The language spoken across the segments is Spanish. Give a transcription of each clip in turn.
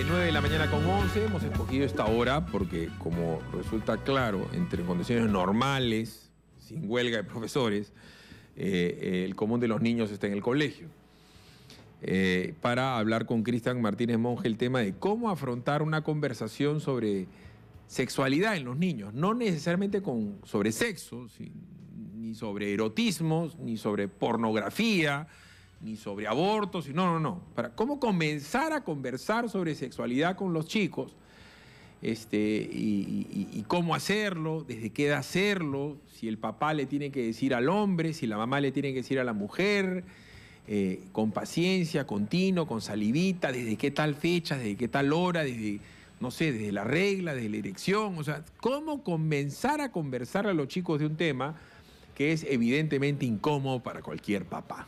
9 de la mañana con 11. Hemos escogido esta hora porque, como resulta claro, entre condiciones normales, sin huelga de profesores, el común de los niños está en el colegio. Para hablar con Cristian Martínez Monge el tema de cómo afrontar una conversación sobre sexualidad en los niños. No necesariamente sobre sexo, ni sobre erotismos, ni sobre pornografía, ni sobre abortos, no. Para cómo comenzar a conversar sobre sexualidad con los chicos, y cómo hacerlo, desde qué edad hacerlo, si el papá le tiene que decir al hombre, si la mamá le tiene que decir a la mujer, con paciencia, continuo, con salivita, desde qué tal fecha, desde qué tal hora, desde, no sé, desde la regla, desde la erección, o sea, cómo comenzar a conversar a los chicos de un tema que es evidentemente incómodo para cualquier papá.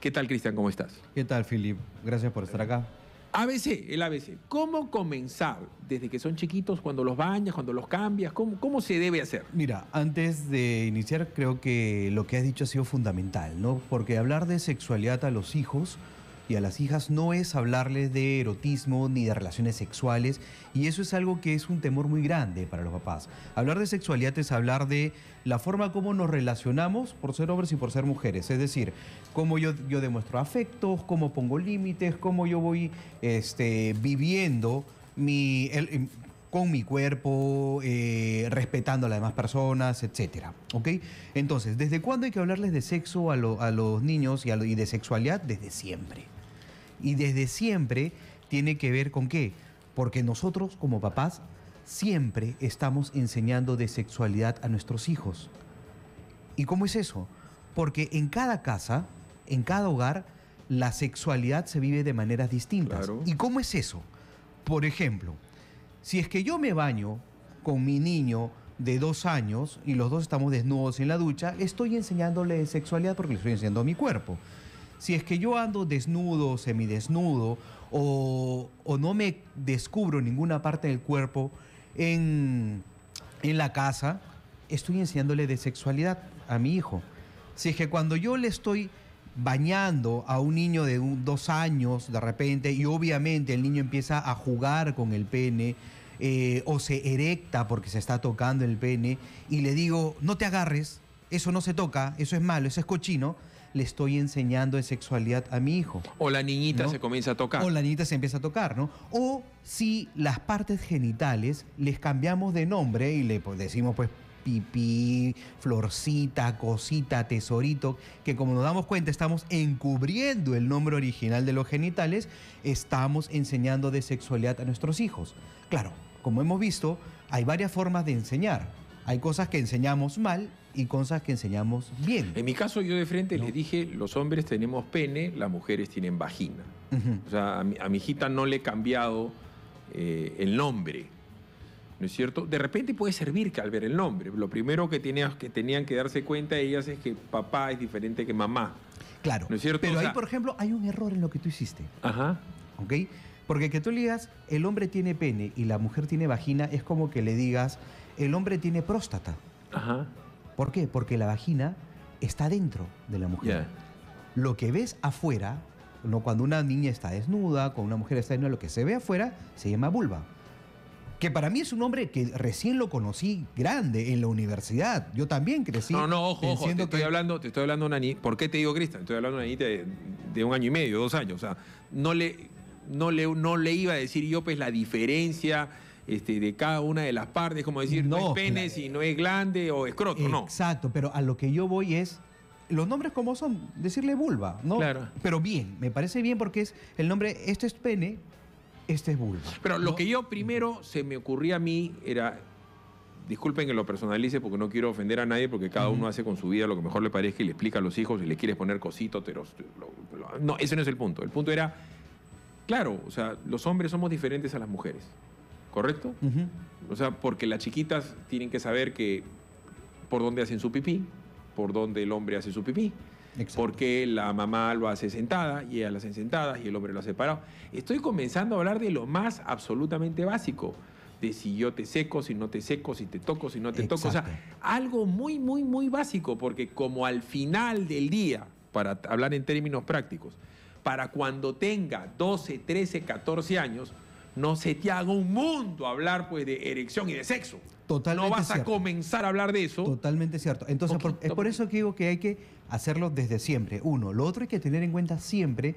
¿Qué tal, Cristian? ¿Cómo estás? ¿Qué tal, Philip? Gracias por estar acá. el ABC. ¿Cómo comenzar desde que son chiquitos, cuando los bañas, cuando los cambias? ¿Cómo se debe hacer? Mira, antes de iniciar, creo que lo que has dicho ha sido fundamental, ¿no? Porque hablar de sexualidad a los hijos y a las hijas no es hablarles de erotismo ni de relaciones sexuales, y eso es algo que es un temor muy grande para los papás. Hablar de sexualidad es hablar de la forma como nos relacionamos por ser hombres y por ser mujeres, es decir, cómo yo demuestro afectos, cómo pongo límites, cómo yo voy viviendo con mi cuerpo, respetando a las demás personas, etcétera, ¿ok? Entonces, ¿desde cuándo hay que hablarles de sexo a los niños y de sexualidad? Desde siempre. Y desde siempre tiene que ver con ¿qué? Porque nosotros como papás siempre estamos enseñando de sexualidad a nuestros hijos. ¿Y cómo es eso? Porque en cada casa, en cada hogar, la sexualidad se vive de maneras distintas. Claro. ¿Y cómo es eso? Por ejemplo, si es que yo me baño con mi niño de 2 años y los dos estamos desnudos en la ducha, estoy enseñándole sexualidad porque le estoy enseñando a mi cuerpo. Si es que yo ando desnudo, semidesnudo, o no me descubro ninguna parte del cuerpo en la casa, estoy enseñándole de sexualidad a mi hijo. Si es que cuando yo le estoy bañando a un niño de 2 años de repente, y obviamente el niño empieza a jugar con el pene, o se erecta porque se está tocando el pene, y le digo, no te agarres, eso no se toca, eso es malo, eso es cochino, le estoy enseñando de sexualidad a mi hijo. O la niñita, ¿no?, se comienza a tocar. O la niñita se empieza a tocar, ¿no? O si las partes genitales les cambiamos de nombre y le decimos pues pipí, florcita, cosita, tesorito, que como nos damos cuenta estamos encubriendo el nombre original de los genitales, estamos enseñando de sexualidad a nuestros hijos. Claro, como hemos visto, hay varias formas de enseñar. Hay cosas que enseñamos mal y cosas que enseñamos bien. En mi caso, yo de frente les dije, los hombres tenemos pene, las mujeres tienen vagina. O sea, a mi hijita no le he cambiado el nombre, ¿no es cierto? De repente puede servir que al ver el nombre. Lo primero que tenían que darse cuenta ellas es que papá es diferente que mamá. Claro, ¿no es cierto? pero ahí, por ejemplo, hay un error en lo que tú hiciste. Ajá. ¿Ok? Porque que tú le digas, el hombre tiene pene y la mujer tiene vagina, es como que le digas, el hombre tiene próstata. Ajá. ¿Por qué? Porque la vagina está dentro de la mujer. Yeah. Lo que ves afuera, ¿no? Cuando una niña está desnuda, cuando una mujer está desnuda, lo que se ve afuera se llama vulva. Que para mí es un hombre que recién lo conocí grande en la universidad. Yo también crecí. Ojo, te estoy hablando de una niña. ¿Por qué te digo Cristian? Estoy hablando de una niña de 1 año y medio, 2 años. O sea, no le iba a decir yo pues la diferencia de cada una de las partes, como decir, no es pene, claro, si no es glande o escroto, no. Exacto, pero a lo que yo voy es, los nombres como son, decirle vulva, ¿no? Claro. Pero bien, me parece bien porque es el nombre, este es pene, este es vulva. Pero ¿no? Lo que yo primero se me ocurría a mí era, disculpen que lo personalice porque no quiero ofender a nadie, porque cada uno hace con su vida lo que mejor le parezca y le explica a los hijos y le quieres poner cositos, no, ese no es el punto. El punto era, claro, o sea, los hombres somos diferentes a las mujeres. ¿Correcto? O sea, porque las chiquitas tienen que saber que por dónde hacen su pipí, por dónde el hombre hace su pipí. Exacto. Porque la mamá lo hace sentada y ella lo hace sentadas y el hombre lo hace parado. Estoy comenzando a hablar de lo más absolutamente básico, de si yo te seco, si no te seco, si te toco, si no te toco. O sea, algo muy, muy, muy básico, porque como al final del día, para hablar en términos prácticos, para cuando tenga 12, 13, 14 años, no se te haga un mundo hablar pues de erección y de sexo. Totalmente no vas cierto. a comenzar a hablar de eso. Totalmente cierto. Entonces, es por eso que digo que hay que hacerlo desde siempre. Uno. Lo otro hay que tener en cuenta siempre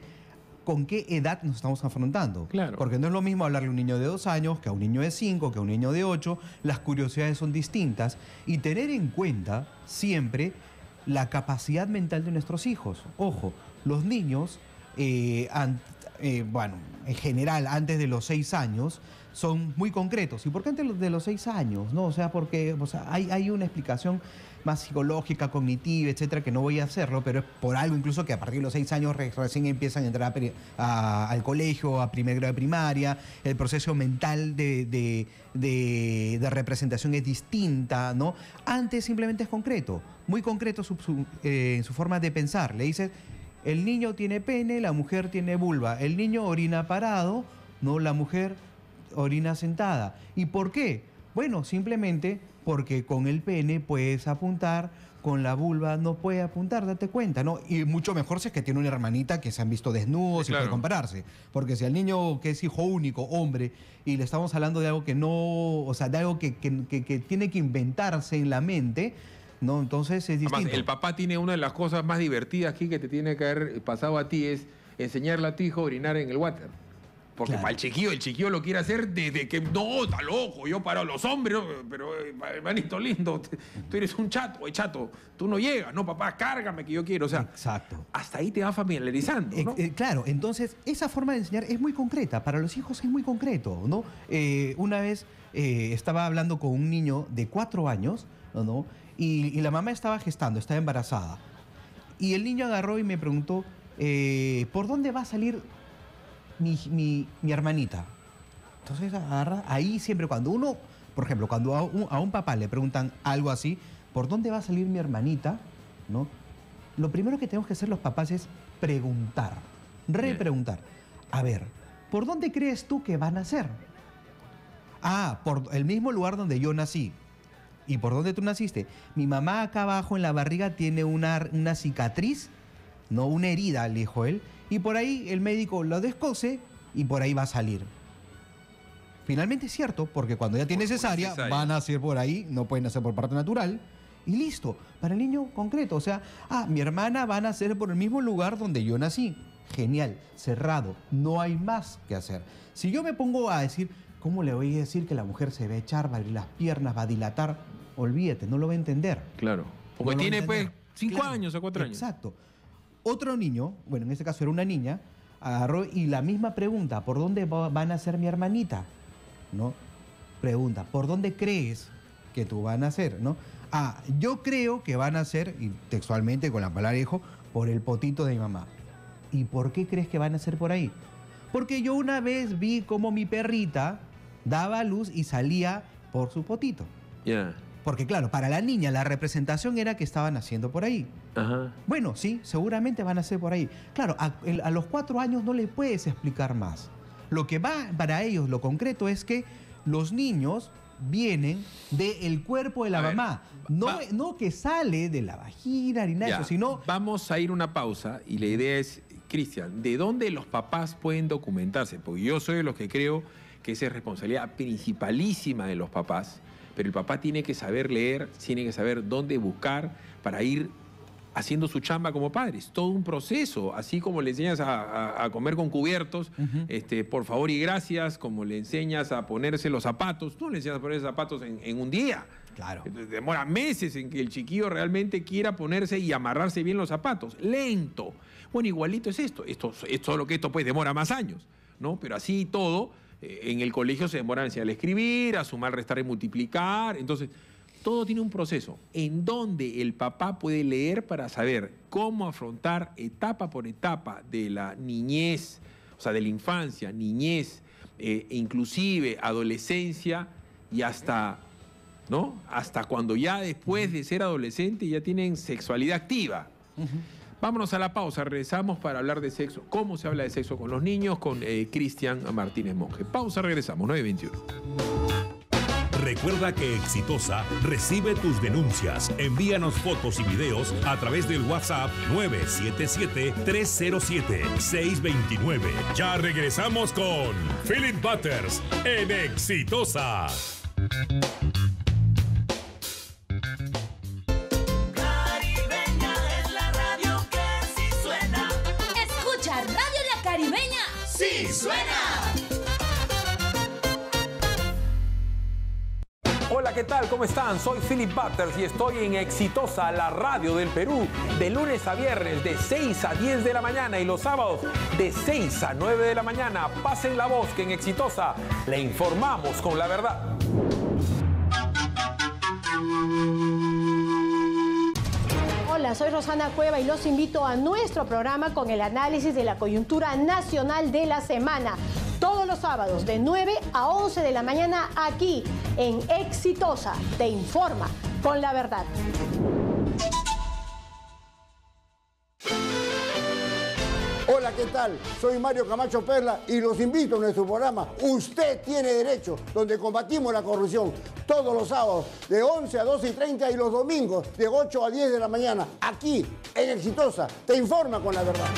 con qué edad nos estamos afrontando. Claro. Porque no es lo mismo hablarle a un niño de 2 años que a un niño de 5, que a un niño de 8. Las curiosidades son distintas. Y tener en cuenta siempre la capacidad mental de nuestros hijos. Ojo, los niños, bueno, en general, antes de los 6 años, son muy concretos. ¿Y por qué antes de los 6 años? ¿No? O sea, porque hay una explicación más psicológica, cognitiva, etcétera, que no voy a hacerlo, pero es por algo incluso que a partir de los 6 años recién empiezan a entrar al colegio, a primer grado de primaria, el proceso mental de representación es distinta, ¿no? Antes simplemente es concreto, muy concreto en su forma de pensar. Le dices, el niño tiene pene, la mujer tiene vulva, el niño orina parado, no, la mujer orina sentada. ¿Y por qué? Bueno, simplemente porque con el pene puedes apuntar, con la vulva no puede apuntar, date cuenta, ¿no? Y mucho mejor si es que tiene una hermanita que se han visto desnudos y Claro. puede compararse. Porque si al niño que es hijo único, hombre, y le estamos hablando de algo que no, o sea, de algo que tiene que inventarse en la mente, ¿no? Entonces es distinto. Además, el papá tiene una de las cosas más divertidas aquí que te tiene que haber pasado a ti, es enseñarle a tu hijo a orinar en el water. Porque Claro. para el chiquillo lo quiere hacer desde que, no, está loco, yo paro a los hombres, ¿no? Pero hermanito lindo, tú eres un chato, chato, tú no llegas, no, papá, cárgame que yo quiero, o sea, Exacto. hasta ahí te va familiarizando, ¿no? Claro, entonces esa forma de enseñar es muy concreta, para los hijos es muy concreto, ¿no? Una vez estaba hablando con un niño de 4 años, ¿no? Y la mamá estaba gestando, estaba embarazada. Y el niño agarró y me preguntó, ¿por dónde va a salir mi hermanita? Entonces agarra, ahí siempre cuando uno, por ejemplo, cuando a un papá le preguntan algo así, ¿por dónde va a salir mi hermanita? ¿No? Lo primero que tenemos que hacer los papás es preguntar, repreguntar. A ver, ¿por dónde crees tú que van a nacer? Ah, por el mismo lugar donde yo nací. ¿Y por dónde tú naciste? Mi mamá acá abajo en la barriga tiene una cicatriz, no una herida, le dijo él, y por ahí el médico lo descose y por ahí va a salir. Finalmente es cierto, porque cuando ya tiene cesárea, van a nacer por ahí, no pueden nacer por parte natural, y listo, para el niño concreto. O sea, mi hermana va a nacer por el mismo lugar donde yo nací. Genial, cerrado, no hay más que hacer. Si yo me pongo a decir, ¿cómo le voy a decir que la mujer se va a echar, va a abrir las piernas, va a dilatar? Olvídate, no lo va a entender. Claro, porque No lo va a tiene pues entender. 5 Claro, años o 4 años. Exacto. Otro niño, bueno, en este caso era una niña, agarró y la misma pregunta, ¿por dónde va a nacer mi hermanita? ¿No? Pregunta, ¿por dónde crees que tú vas a nacer? ¿No? Yo creo que van a nacer, y textualmente con la palabra hijo, por el potito de mi mamá. ¿Y por qué crees que van a nacer por ahí? Porque yo una vez vi cómo mi perrita daba a luz y salía por su potito. Ya. Porque claro, para la niña la representación era que estaban naciendo por ahí. Ajá. Bueno, sí, seguramente van a ser por ahí. Claro, a los 4 años no le puedes explicar más. Lo que va para ellos, lo concreto es que los niños vienen del cuerpo de la mamá. No que sale de la vagina ni nada de eso, sino... Vamos a ir una pausa y la idea es, Cristian, ¿de dónde los papás pueden documentarse? Porque yo soy de los que creo que esa es responsabilidad principalísima de los papás, pero el papá tiene que saber leer, tiene que saber dónde buscar para ir haciendo su chamba como padre. Es todo un proceso, así como le enseñas a comer con cubiertos, por favor y gracias, como le enseñas a ponerse los zapatos, tú le enseñas a ponerse zapatos en un día. Claro. Demora meses en que el chiquillo realmente quiera ponerse y amarrarse bien los zapatos. Lento. Bueno, igualito es esto. Solo que esto pues demora más años, ¿no? Pero así todo, en el colegio se demora a enseñar a escribir, a sumar, restar y multiplicar. Entonces, todo tiene un proceso en donde el papá puede leer para saber cómo afrontar etapa por etapa de la niñez, o sea, de la infancia, niñez, inclusive adolescencia y hasta, ¿no? Hasta cuando ya después de ser adolescente ya tienen sexualidad activa. Vámonos a la pausa, regresamos para hablar de sexo, cómo se habla de sexo con los niños, con Cristian Martínez Monge. Pausa, regresamos, 9:21. Recuerda que Exitosa recibe tus denuncias. Envíanos fotos y videos a través del WhatsApp 977-307-629. Ya regresamos con Philip Butters en Exitosa. Caribeña es la radio que sí suena. Escucha Radio La Caribeña. ¡Sí suena! Hola, ¿qué tal? ¿Cómo están? Soy Philip Butters y estoy en Exitosa, la radio del Perú, de lunes a viernes de 6 a 10 de la mañana y los sábados de 6 a 9 de la mañana. Pasen la voz que en Exitosa le informamos con la verdad. Hola, soy Rosana Cueva y los invito a nuestro programa con el análisis de la coyuntura nacional de la semana. Todos los sábados de 9 a 11 de la mañana aquí en Exitosa. Te informa con la verdad. Hola, ¿qué tal? Soy Mario Camacho Perla y los invito a nuestro programa Usted Tiene Derecho, donde combatimos la corrupción. Todos los sábados de 11 a 12:30 y los domingos de 8 a 10 de la mañana, aquí en Exitosa. Te informa con la verdad.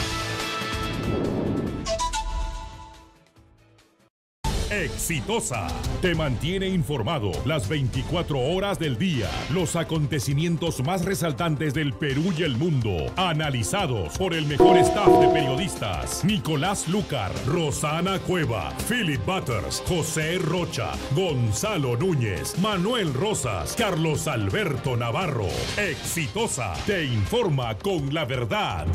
Exitosa te mantiene informado las 24 horas del día. Los acontecimientos más resaltantes del Perú y el mundo, analizados por el mejor staff de periodistas: Nicolás Lucar, Rosana Cueva, Philip Butters, José Rocha, Gonzalo Núñez, Manuel Rosas, Carlos Alberto Navarro. Exitosa te informa con la verdad.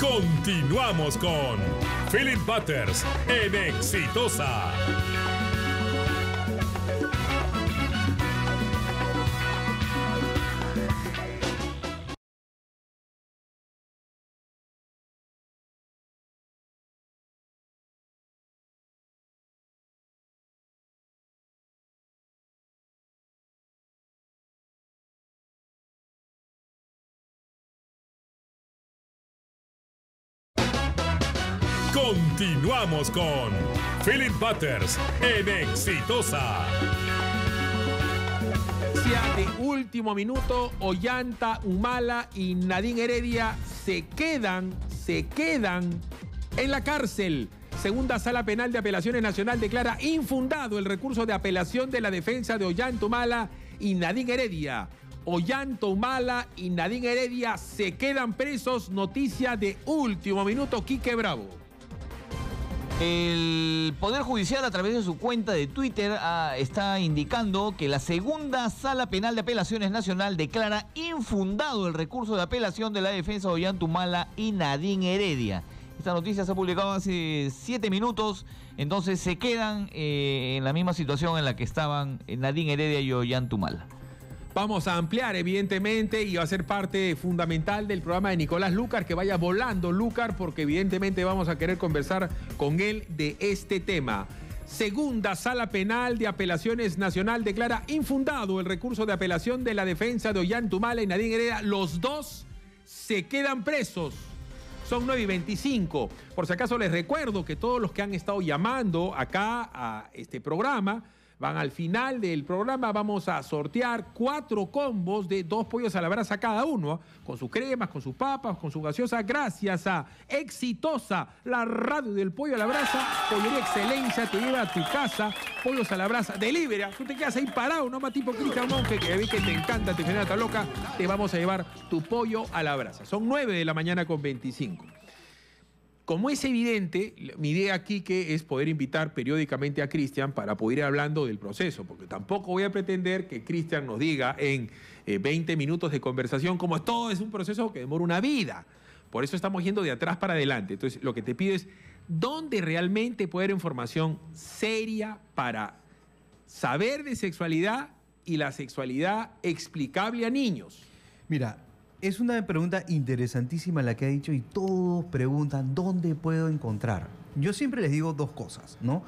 Continuamos con Philip Butters en Exitosa. Continuamos con Philip Butters en Exitosa. De último minuto, Ollanta Humala y Nadine Heredia se quedan en la cárcel. Segunda Sala Penal de Apelaciones Nacional declara infundado el recurso de apelación de la defensa de Ollanta Humala y Nadine Heredia. Ollanta Humala y Nadine Heredia se quedan presos. Noticia de último minuto, Quique Bravo. El Poder Judicial, a través de su cuenta de Twitter, está indicando que la Segunda Sala Penal de Apelaciones Nacional declara infundado el recurso de apelación de la defensa de Ollanta Humala y Nadine Heredia. Esta noticia se ha publicado hace 7 minutos, entonces se quedan en la misma situación en la que estaban Nadine Heredia y Ollanta Humala. Vamos a ampliar, evidentemente, y va a ser parte fundamental del programa de Nicolás Lucar. Que vaya volando, Lucar, porque evidentemente vamos a querer conversar con él de este tema. Segunda Sala Penal de Apelaciones Nacional declara infundado el recurso de apelación de la defensa de Ollanta Humala y Nadine Heredia. Los dos se quedan presos. Son 9:25. Por si acaso les recuerdo que todos los que han estado llamando acá a este programa van al final del programa. Vamos a sortear 4 combos de 2 pollos a la brasa cada uno, con sus cremas, con sus papas, con su gaseosa, gracias a Exitosa, la radio del pollo a la brasa. Pollería Excelencia te lleva a tu casa pollos a la brasa. Delivery, tú te quedas ahí parado, no más tipo Cristian Monge, que vi que te encanta, te genera tan loca. Te vamos a llevar tu pollo a la brasa. Son 9:25. Como es evidente, mi idea aquí que es poder invitar periódicamente a Cristian para poder ir hablando del proceso, porque tampoco voy a pretender que Cristian nos diga en 20 minutos de conversación como todo es un proceso que demora una vida. Por eso estamos yendo de atrás para adelante. Entonces, lo que te pido es, ¿dónde realmente puede haber información seria para saber de sexualidad y la sexualidad explicable a niños? Mira, es una pregunta interesantísima la que ha dicho y todos preguntan ¿dónde puedo encontrar? Yo siempre les digo 2 cosas, ¿no?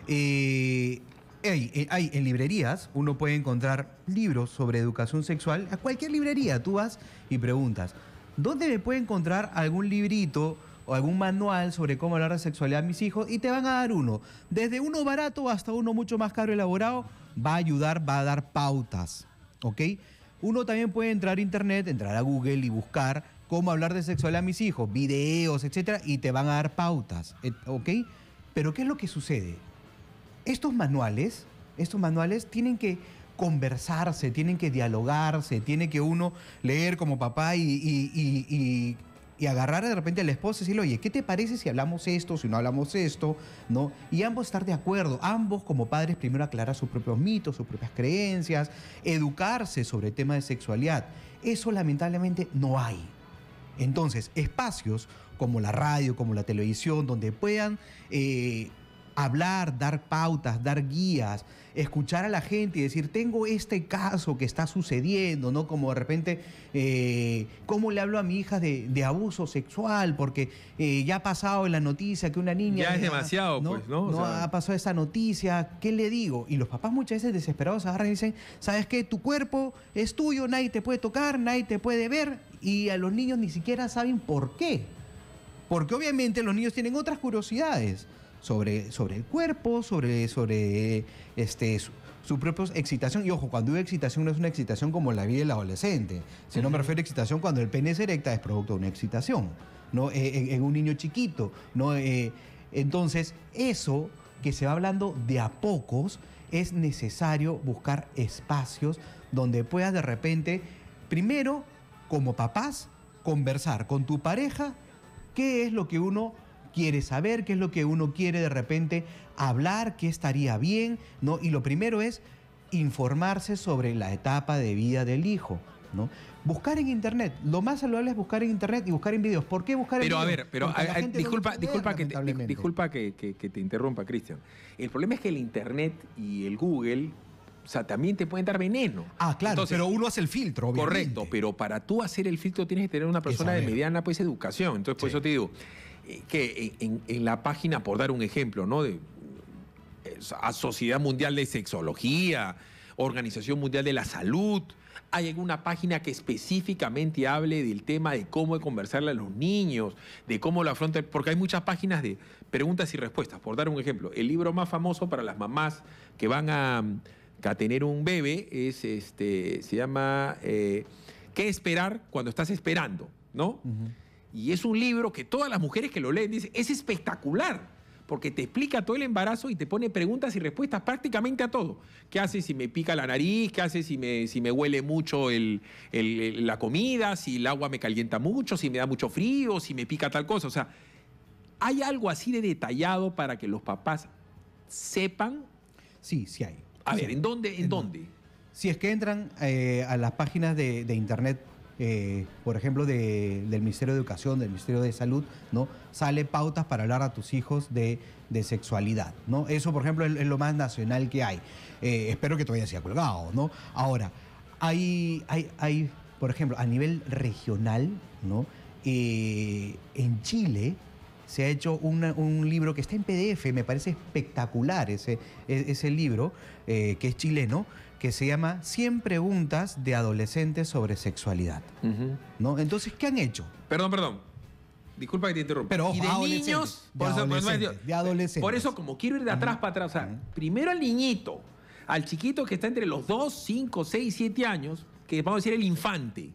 Hay en librerías, uno puede encontrar libros sobre educación sexual. A cualquier librería tú vas y preguntas, ¿dónde me puede encontrar algún librito o algún manual sobre cómo hablar de sexualidad a mis hijos y te van a dar uno. Desde uno barato hasta uno mucho más caro y elaborado, va a ayudar, va a dar pautas, ¿ok? Uno también puede entrar a internet, entrar a Google y buscar cómo hablar de sexualidad a mis hijos, videos, etcétera, y te van a dar pautas, ¿ok? Pero ¿qué es lo que sucede? Estos manuales tienen que conversarse, tienen que dialogarse, tiene que uno leer como papá y agarrar de repente a la esposa y decirle, oye, ¿qué te parece si hablamos esto, si no hablamos esto? ¿No? Y ambos estar de acuerdo, ambos como padres primero aclarar sus propios mitos, sus propias creencias, educarse sobre el tema de sexualidad. Eso lamentablemente no hay. Entonces, espacios como la radio, como la televisión, donde puedan hablar, dar pautas, dar guías, escuchar a la gente y decir, tengo este caso que está sucediendo, ¿no? Como de repente, ¿cómo le hablo a mi hija de abuso sexual? Porque ya ha pasado en la noticia que una niña... Ya es demasiado, ¿no? pues, ¿no? O No sea, ha pasado esa noticia, ¿qué le digo? Y los papás muchas veces desesperados agarran y dicen, ¿sabes qué? Tu cuerpo es tuyo, nadie te puede tocar, nadie te puede ver, y a los niños ni siquiera saben por qué. Porque obviamente los niños tienen otras curiosidades sobre el cuerpo, sobre su propia excitación. Y ojo, cuando digo excitación no es una excitación como la vida del adolescente, sino me refiero a excitación cuando el pene se erecta es producto de una excitación, ¿no? En un niño chiquito, ¿no? Entonces, eso que se va hablando de a pocos, es necesario buscar espacios donde puedas de repente, primero, como papás, conversar con tu pareja qué es lo que uno quiere saber, qué es lo que uno quiere de repente hablar, qué estaría bien, ¿no? Y lo primero es informarse sobre la etapa de vida del hijo, ¿no? Buscar en internet, lo más saludable es buscar en internet y buscar en videos. ¿Por qué buscar en videos? Pero a ver, disculpa disculpa que te interrumpa, Cristian. El problema es que el internet y el Google, o sea, también te pueden dar veneno. Ah, claro, Entonces, pero uno hace el filtro, obviamente. correcto, pero para tú hacer el filtro tienes que tener una persona de saber. mediana pues educación. Entonces, por Sí. eso te digo que en la página, por dar un ejemplo, ¿no? De Sociedad Mundial de Sexología, Organización Mundial de la Salud, hay alguna página que específicamente hable del tema de cómo conversarle a los niños, de cómo lo afrontan, porque hay muchas páginas de preguntas y respuestas. Por dar un ejemplo, el libro más famoso para las mamás que van a tener un bebé es se llama ¿Qué esperar cuando estás esperando? ¿No? Y es un libro que todas las mujeres que lo leen dicen, es espectacular, porque te explica todo el embarazo y te pone preguntas y respuestas prácticamente a todo. ¿Qué hace si me pica la nariz? ¿Qué hace si me huele mucho la comida? ¿Si el agua me calienta mucho? ¿Si me da mucho frío? ¿Si me pica tal cosa? O sea, ¿hay algo así de detallado para que los papás sepan? Sí, sí hay. A Sí ver, hay. ¿en dónde? Si es que entran a las páginas de internet, por ejemplo, del Ministerio de Educación, del Ministerio de Salud, ¿no? Sale pautas para hablar a tus hijos de sexualidad, ¿no? Eso, por ejemplo, es lo más nacional que hay. Espero que todavía sea colgado, ¿no? Ahora, hay, por ejemplo, a nivel regional, ¿no? En Chile se ha hecho un libro que está en PDF, me parece espectacular ese libro, que es chileno, que se llama 100 preguntas de adolescentes sobre sexualidad, ¿no? Entonces, ¿qué han hecho? Perdón. Disculpa que te interrumpa. Pero, ojo, y de adolescentes, niños, de adolescentes. Por eso, como quiero ir de atrás para atrás, o sea, primero al niñito, al chiquito que está entre los 2, 5, 6, 7 años, que vamos a decir el infante.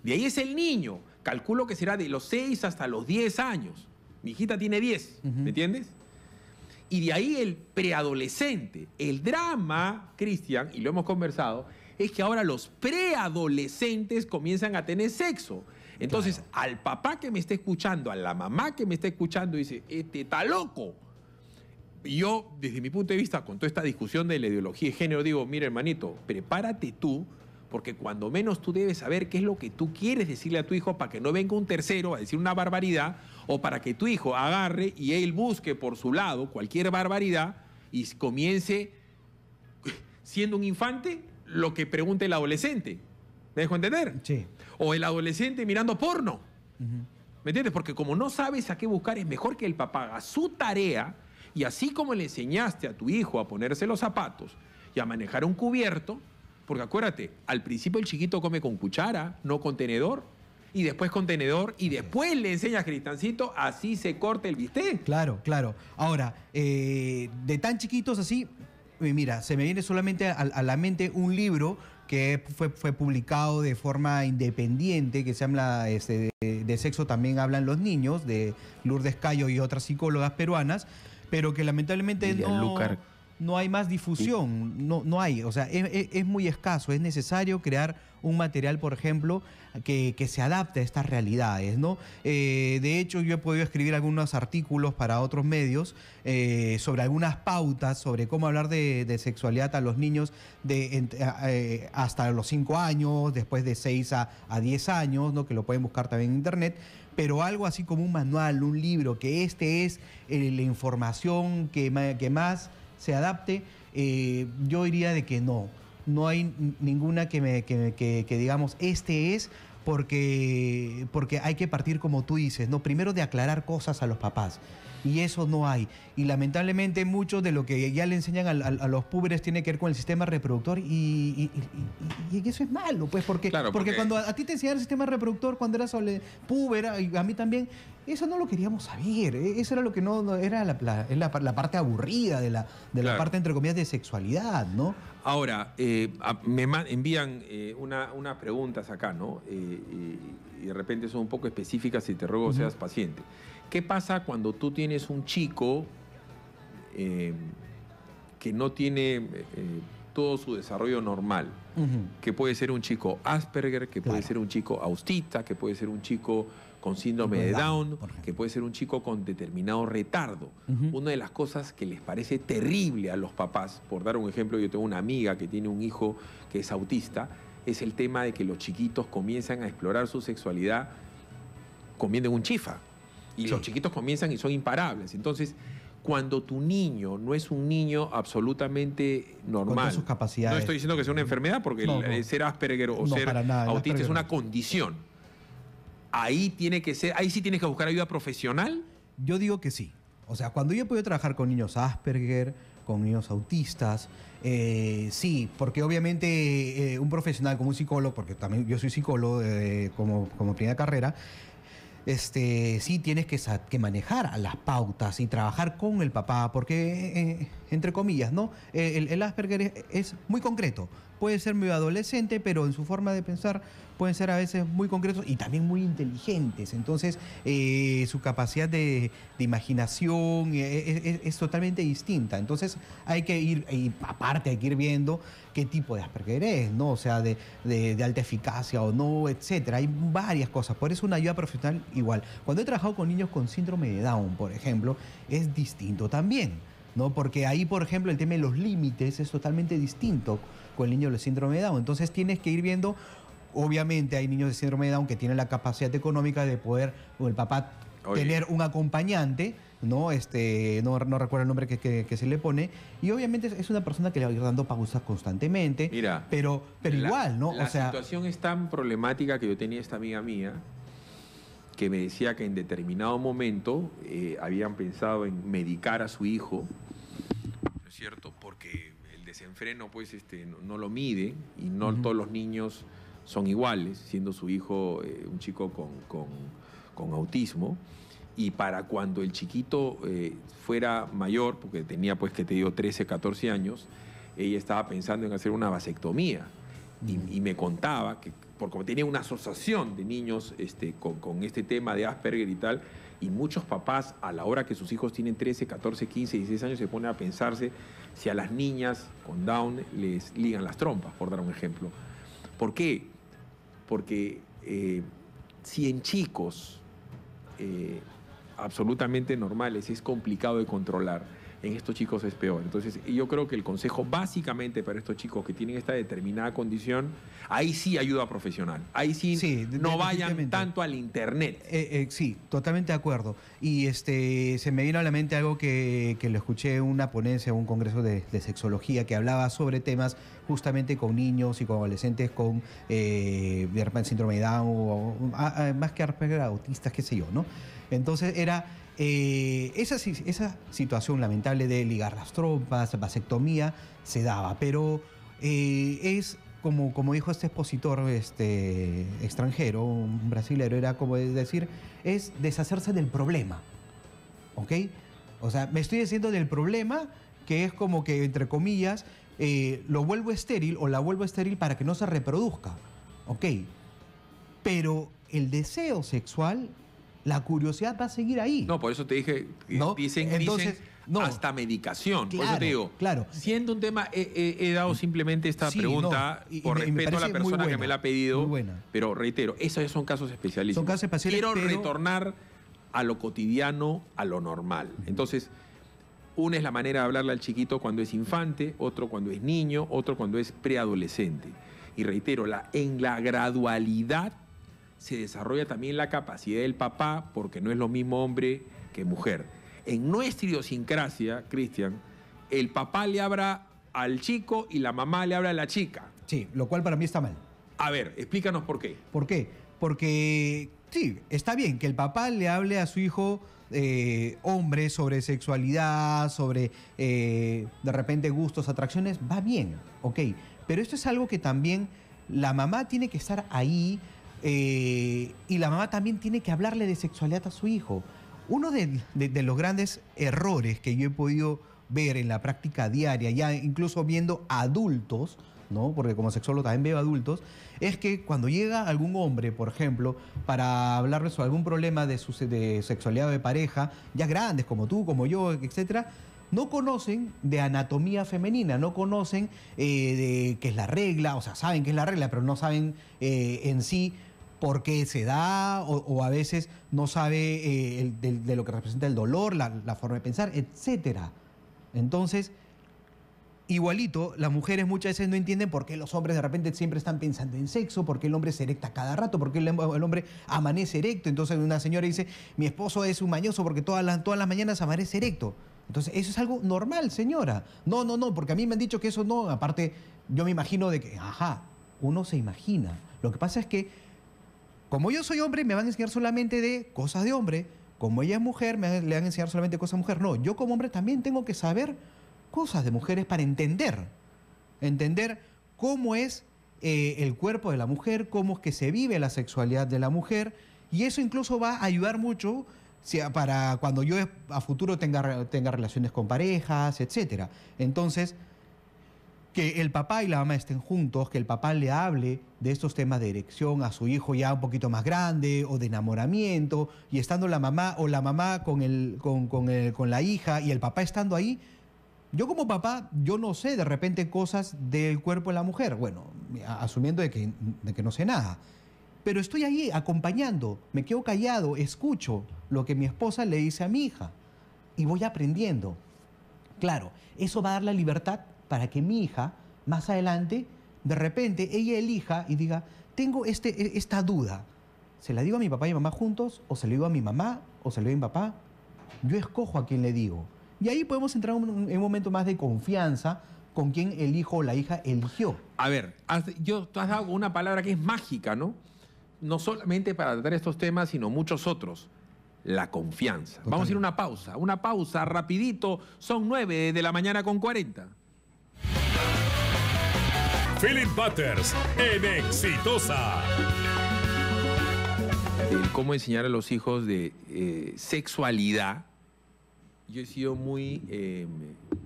De ahí es el niño. Calculo que será de los 6 hasta los 10 años. Mi hijita tiene 10, ¿me entiendes? Y de ahí el preadolescente. El drama, Cristian, y lo hemos conversado, es que ahora los preadolescentes comienzan a tener sexo. Entonces, al papá que me está escuchando, a la mamá que me está escuchando, dice, este está loco. Y yo, desde mi punto de vista, con toda esta discusión de la ideología de género, digo, mira, hermanito, prepárate tú, porque cuando menos tú debes saber qué es lo que tú quieres decirle a tu hijo para que no venga un tercero a decir una barbaridad, o para que tu hijo agarre y él busque por su lado cualquier barbaridad y comience, siendo un infante, lo que pregunte el adolescente. ¿Me dejo entender? Sí. O el adolescente mirando porno. ¿Me entiendes? Porque como no sabes a qué buscar, es mejor que el papá haga su tarea y así como le enseñaste a tu hijo a ponerse los zapatos y a manejar un cubierto, porque acuérdate, al principio el chiquito come con cuchara, no con tenedor, y después con tenedor, y después le enseñas, Cristancito, así se corta el bistec. Claro, claro. Ahora, de tan chiquitos así, mira, se me viene solamente a la mente un libro que fue publicado de forma independiente, que se llama de sexo también hablan los niños, de Lourdes Cayo y otras psicólogas peruanas, pero que lamentablemente no hay más difusión, no hay, o sea, es muy escaso, es necesario crear un material, por ejemplo, que se adapte a estas realidades, ¿no? De hecho, yo he podido escribir algunos artículos para otros medios sobre algunas pautas, sobre cómo hablar de sexualidad a los niños hasta los 5 años, después de 6 a 10 años, ¿no? Que lo pueden buscar también en internet, pero algo así como un manual, un libro, que es la información que más se adapte, yo diría de que no hay ninguna que digamos, porque hay que partir, como tú dices, ¿no? Primero de aclarar cosas a los papás, y eso no hay. Y lamentablemente mucho de lo que ya le enseñan a los púberes tiene que ver con el sistema reproductor, y eso es malo, pues, porque cuando a ti te enseñaron el sistema reproductor cuando eras púber, y a mí también, eso no lo queríamos saber, eso era lo que no era la parte aburrida de la parte, entre comillas, de sexualidad, ¿no? Ahora, me envían unas preguntas acá, ¿no? Y de repente son un poco específicas, y te ruego seas paciente. ¿Qué pasa cuando tú tienes un chico que no tiene todo su desarrollo normal? Que puede ser un chico Asperger, que puede ser un chico autista, que puede ser un chico con síndrome de Down, que puede ser un chico con determinado retardo. Una de las cosas que les parece terrible a los papás, por dar un ejemplo, yo tengo una amiga que tiene un hijo que es autista, es el tema de que los chiquitos comienzan a explorar su sexualidad comiendo un chifa. Y los chiquitos comienzan y son imparables. Entonces, cuando tu niño no es un niño absolutamente normal, con todas sus capacidades. No estoy diciendo que sea una enfermedad, porque ser Asperger o ser autista es una condición. Ahí sí tienes que buscar ayuda profesional. Yo digo que sí. O sea, cuando yo he podido trabajar con niños Asperger, con niños autistas, sí, porque obviamente un profesional como un psicólogo, porque también yo soy psicólogo como primera carrera, sí tienes que manejar a las pautas y trabajar con el papá, porque, entre comillas, ¿no? El Asperger es muy concreto. Puede ser muy adolescente, pero en su forma de pensar pueden ser a veces muy concretos y también muy inteligentes. Entonces, su capacidad de imaginación es totalmente distinta. Entonces, hay que ir, y aparte hay que ir viendo qué tipo de Asperger es, ¿no? O sea, de alta eficacia o no, etcétera. Hay varias cosas. Por eso una ayuda profesional igual. Cuando he trabajado con niños con síndrome de Down, por ejemplo, es distinto también, ¿no? Porque ahí, por ejemplo, el tema de los límites es totalmente distinto con el niño de síndrome de Down. Entonces tienes que ir viendo, obviamente hay niños de síndrome de Down que tienen la capacidad económica de poder, o el papá, tener un acompañante, ¿no? No recuerdo el nombre que se le pone, y obviamente es una persona que le va a ir dando pausas constantemente. Mira, pero igual, ¿no? La situación es tan problemática que yo tenía esta amiga mía que me decía que en determinado momento habían pensado en medicar a su hijo, ¿no es cierto? Porque el desenfreno, pues, no lo mide, y no todos los niños son iguales, siendo su hijo un chico con autismo. Y para cuando el chiquito fuera mayor, porque tenía, pues, que te digo, 13, 14 años, ella estaba pensando en hacer una vasectomía. Y me contaba que, porque tenía una asociación de niños con este tema de Asperger y tal, y muchos papás, a la hora que sus hijos tienen 13, 14, 15, 16 años, se ponen a pensarse si a las niñas con Down les ligan las trompas, por dar un ejemplo. ¿Por qué? Porque si en chicos absolutamente normales es complicado de controlar, en estos chicos es peor. Entonces, yo creo que el consejo básicamente para estos chicos que tienen esta determinada condición, ahí sí ayuda profesional. Ahí sí, no vayan tanto al internet. Sí, totalmente de acuerdo. Y se me vino a la mente algo que lo escuché en una ponencia, en un congreso de sexología, que hablaba sobre temas justamente con niños y con adolescentes con de repente síndrome de Down, o más que Asperger, autistas, qué sé yo, ¿no? Entonces era esa situación lamentable de ligar las trompas, vasectomía, se daba, pero es como dijo este expositor extranjero, un brasilero, era como decir, es deshacerse del problema, ¿ok? O sea, me estoy diciendo del problema que es como que, entre comillas, lo vuelvo estéril o la vuelvo estéril para que no se reproduzca, ¿ok? Pero el deseo sexual, la curiosidad va a seguir ahí. No, por eso te dije, ¿No? dicen Entonces, no. hasta medicación. Por eso Claro, te digo, claro. siendo un tema, he dado simplemente esta Sí, pregunta no, y por me respeto a la parece muy persona que buena, me la ha pedido, muy buena. pero reitero, esos ya son casos especialísimos. Son casos especiales, Quiero pero- retornar a lo cotidiano, a lo normal. Entonces, una es la manera de hablarle al chiquito cuando es infante, otro cuando es niño, otro cuando es preadolescente. Y reitero, en la gradualidad se desarrolla también la capacidad del papá, porque no es lo mismo hombre que mujer. En nuestra idiosincrasia, Cristian, el papá le habla al chico y la mamá le habla a la chica. Sí, lo cual para mí está mal. A ver, explícanos por qué. ¿Por qué? Porque sí, está bien que el papá le hable a su hijo hombre sobre sexualidad, sobre de repente gustos, atracciones, va bien, ok. Pero esto es algo que también la mamá tiene que estar ahí y la mamá también tiene que hablarle de sexualidad a su hijo. Uno de los grandes errores que yo he podido ver en la práctica diaria, ya incluso viendo adultos, ¿no? Porque como sexólogo también veo adultos, es que cuando llega algún hombre, por ejemplo, para hablarle sobre algún problema de sexualidad de pareja, ya grandes como tú, como yo, etcétera, no conocen de anatomía femenina, no conocen de qué es la regla, o sea, saben qué es la regla, pero no saben en sí por qué se da, o a veces no sabe de lo que representa el dolor, la forma de pensar, etcétera. Entonces, igualito, las mujeres muchas veces no entienden por qué los hombres de repente siempre están pensando en sexo, por qué el hombre se erecta cada rato, por qué el hombre amanece erecto. Entonces una señora dice, mi esposo es un mañoso porque todas las mañanas amanece erecto. Entonces eso es algo normal, señora. No, porque a mí me han dicho que eso no. Aparte, yo me imagino de que, uno se imagina. Lo que pasa es que, como yo soy hombre, me van a enseñar solamente de cosas de hombre. Como ella es mujer, le van a enseñar solamente cosas de mujer. No, yo como hombre también tengo que saber cosas de mujeres para entender cómo es el cuerpo de la mujer, cómo es que se vive la sexualidad de la mujer, y eso incluso va a ayudar mucho para cuando yo a futuro tenga relaciones con parejas, etcétera. Entonces, que el papá y la mamá estén juntos, que el papá le hable de estos temas de erección a su hijo ya un poquito más grande, o de enamoramiento, y estando la mamá con la hija y el papá estando ahí. Yo como papá, yo no sé de repente cosas del cuerpo de la mujer. Bueno, asumiendo de que no sé nada. Pero estoy ahí acompañando, me quedo callado, escucho lo que mi esposa le dice a mi hija. Y voy aprendiendo. Claro, eso va a dar la libertad para que mi hija, más adelante, de repente, ella elija y diga, tengo esta duda. ¿Se la digo a mi papá y mamá juntos? ¿O se la digo a mi mamá? ¿O se la digo a mi papá? Yo escojo a quién le digo. Y ahí podemos entrar en un momento más de confianza con quien el hijo o la hija eligió. A ver, tú has dado una palabra que es mágica, ¿no? No solamente para tratar estos temas, sino muchos otros. La confianza. Totalmente. Vamos a ir a una pausa rapidito. Son 9:40 a.m. Philip Butters en Exitosa. El cómo enseñar a los hijos de sexualidad. Yo he sido muy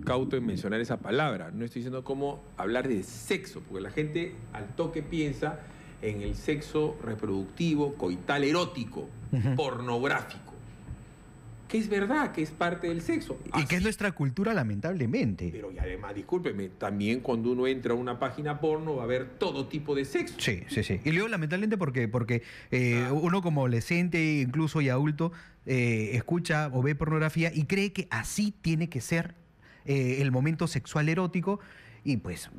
cauto en mencionar esa palabra. No estoy diciendo cómo hablar de sexo, porque la gente al toque piensa en el sexo reproductivo, coital, erótico, pornográfico. Que es verdad, que es parte del sexo. Y que es nuestra cultura, lamentablemente. Pero y además, discúlpeme, también cuando uno entra a una página porno va a haber todo tipo de sexo. Sí. Y luego, lamentablemente, porque uno como adolescente, incluso y adulto, escucha o ve pornografía y cree que así tiene que ser el momento sexual erótico, y pues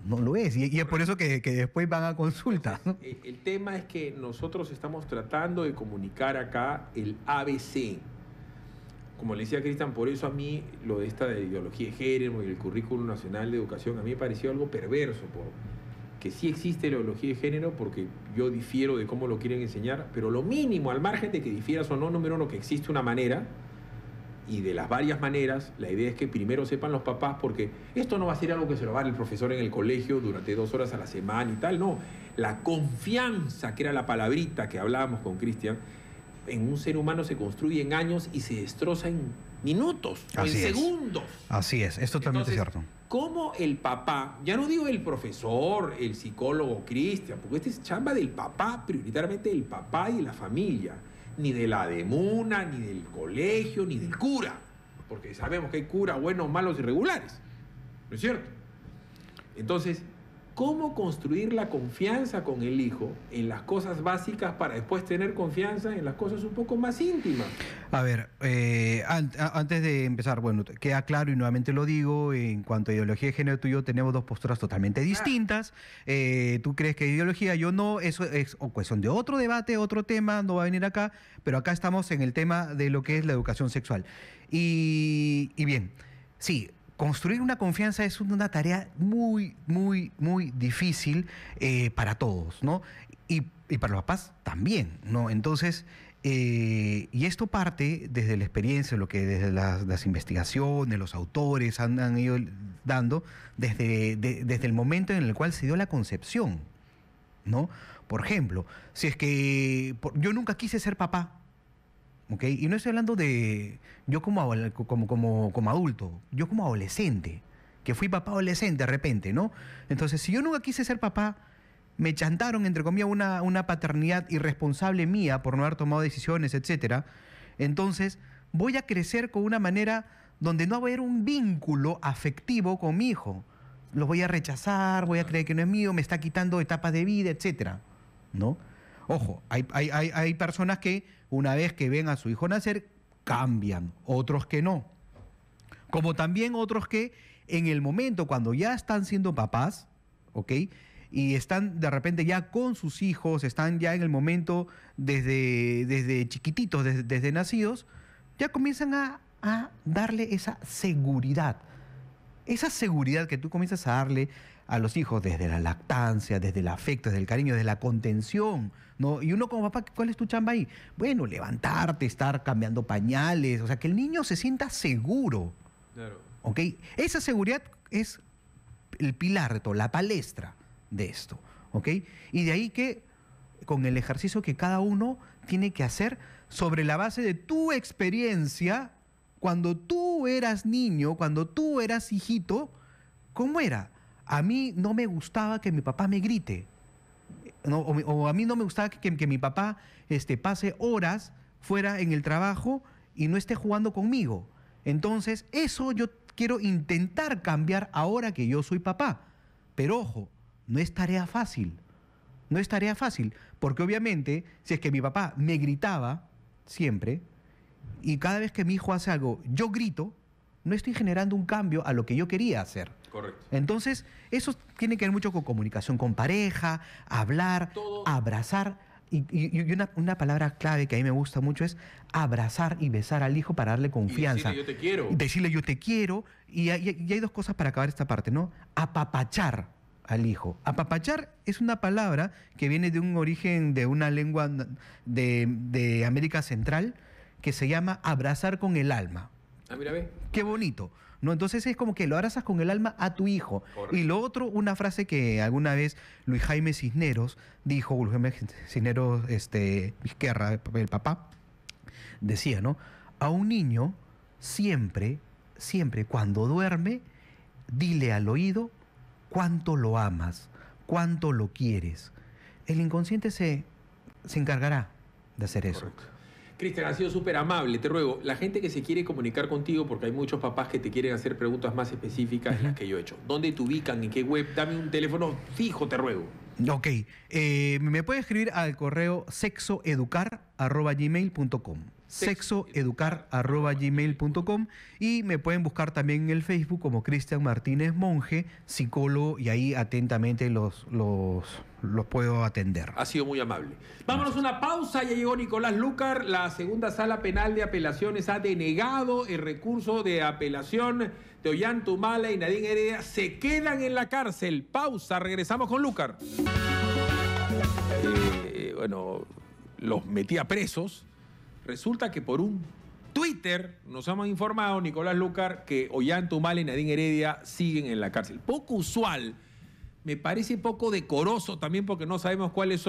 no lo es. Y es por eso que después van a consulta, ¿no? El tema es que nosotros estamos tratando de comunicar acá el ABC. Como le decía Cristian, por eso a mí lo de esta de ideología de género y el Currículum Nacional de Educación, a mí me pareció algo perverso, que sí existe la ideología de género, porque yo difiero de cómo lo quieren enseñar, pero lo mínimo, al margen de que difieras o no, número uno, que existe una manera, y de las varias maneras, la idea es que primero sepan los papás, porque esto no va a ser algo que se lo va a dar el profesor en el colegio durante 2 horas a la semana y tal, no. La confianza, que era la palabrita que hablábamos con Cristian, en un ser humano se construye en años y se destroza en minutos o en segundos. Así es totalmente cierto. ¿Cómo el papá, ya no digo el profesor, el psicólogo Cristian, porque este es chamba del papá, prioritariamente del papá y de la familia, ni de la demuna, ni del colegio, ni del cura, porque sabemos que hay curas buenos, malos y regulares, ¿no es cierto? Entonces, ¿cómo construir la confianza con el hijo en las cosas básicas para después tener confianza en las cosas un poco más íntimas? A ver, antes de empezar, bueno, queda claro y nuevamente lo digo, en cuanto a ideología de género, tú y yo tenemos 2 posturas totalmente distintas. Tú crees que ideología, yo no, eso es cuestión de otro debate, otro tema, no va a venir acá, pero acá estamos en el tema de lo que es la educación sexual. Y bien, sí, construir una confianza es una tarea muy, muy, muy difícil para todos, ¿no? Y para los papás también, ¿no? Entonces, y esto parte desde la experiencia, lo que desde las investigaciones, los autores han ido dando, desde el momento en el cual se dio la concepción, ¿no? Por ejemplo, si es que yo nunca quise ser papá, ¿ok? Y no estoy hablando de yo como adulto, yo como adolescente, que fui papá adolescente de repente, ¿no? Entonces, si yo nunca quise ser papá, me chantaron, entre comillas, una paternidad irresponsable mía por no haber tomado decisiones, etcétera. Entonces, voy a crecer con una manera donde no va a haber un vínculo afectivo con mi hijo. Lo voy a rechazar, voy a creer que no es mío, me está quitando etapas de vida, etcétera, ¿no? Ojo, hay personas que una vez que ven a su hijo nacer, cambian, otros que no. Como también otros que en el momento cuando ya están siendo papás, ¿ok? Y están de repente ya con sus hijos, están ya en el momento desde chiquititos, desde nacidos, ya comienzan a darle esa seguridad. Esa seguridad que tú comienzas a darle a los hijos desde la lactancia, desde el afecto, desde el cariño, desde la contención, ¿no? Y uno como papá, ¿cuál es tu chamba ahí? Bueno, levantarte, estar cambiando pañales, o sea, que el niño se sienta seguro. Claro. ¿Ok? Esa seguridad es el pilar de todo, la palestra de esto, ¿ok? Y de ahí que, con el ejercicio que cada uno tiene que hacer sobre la base de tu experiencia, cuando tú eras niño, cuando tú eras hijito, ¿cómo era? A mí no me gustaba que mi papá me grite, ¿no? O a mí no me gustaba que mi papá pase horas fuera en el trabajo y no esté jugando conmigo. Entonces, eso yo quiero intentar cambiar ahora que yo soy papá. Pero ojo, no es tarea fácil. No es tarea fácil, porque obviamente, si es que mi papá me gritaba siempre, y cada vez que mi hijo hace algo, yo grito, no estoy generando un cambio a lo que yo quería hacer. Correcto. Entonces, eso tiene que ver mucho con comunicación con pareja, hablar, Todo. abrazar. Y una palabra clave que a mí me gusta mucho es abrazar y besar al hijo para darle confianza. Y decirle yo te quiero. Decirle yo te quiero. Y hay 2 cosas para acabar esta parte, ¿no? Apapachar al hijo. Apapachar es una palabra que viene de un origen de una lengua de América Central que se llama abrazar con el alma. Ah, mira, ve. Qué bonito, ¿no? Entonces es como que lo abrazas con el alma a tu hijo. Correcto. Y lo otro, una frase que alguna vez Luis Jaime Cisneros dijo, Luis Jaime Cisneros Vizquerra, el papá, decía, ¿no? A un niño siempre, cuando duerme, dile al oído cuánto lo amas, cuánto lo quieres. El inconsciente se encargará de hacer eso. Correcto. Cristian, ha sido súper amable. Te ruego, la gente que se quiere comunicar contigo, porque hay muchos papás que te quieren hacer preguntas más específicas de las que yo he hecho. ¿Dónde te ubican? ¿En qué web? Dame un teléfono fijo, te ruego. Ok, me puede escribir al correo sexoeducar@gmail.com. sexoeducar@gmail.com y me pueden buscar también en el Facebook como Cristian Martínez Monje, psicólogo, y ahí atentamente los puedo atender. Ha sido muy amable. Vámonos a una pausa. Ya llegó Nicolás Lucar. La segunda sala penal de apelaciones ha denegado el recurso de apelación de Ollantumala y Nadine Heredia. Se quedan en la cárcel. Pausa. Regresamos con Lucar. Bueno, los metía presos. Resulta que por un Twitter nos hemos informado, Nicolás Lucar, que Ollanta-Humala y Nadine Heredia siguen en la cárcel. Poco usual, me parece poco decoroso también porque no sabemos cuál es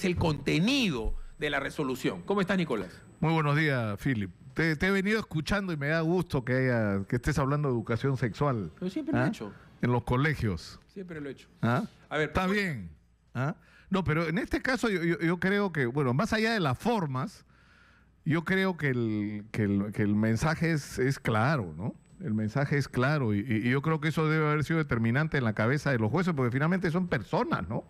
el contenido de la resolución. ¿Cómo estás, Nicolás? Muy buenos días, Philip. Te he venido escuchando y me da gusto que estés hablando de educación sexual. Pero siempre lo he hecho. En los colegios. Siempre lo he hecho. ¿Ah? A ver, está bien. ¿Ah? No, pero en este caso yo creo que, bueno, más allá de las formas, yo creo que el mensaje es claro, ¿no? El mensaje es claro y yo creo que eso debe haber sido determinante en la cabeza de los jueces porque finalmente son personas, ¿no?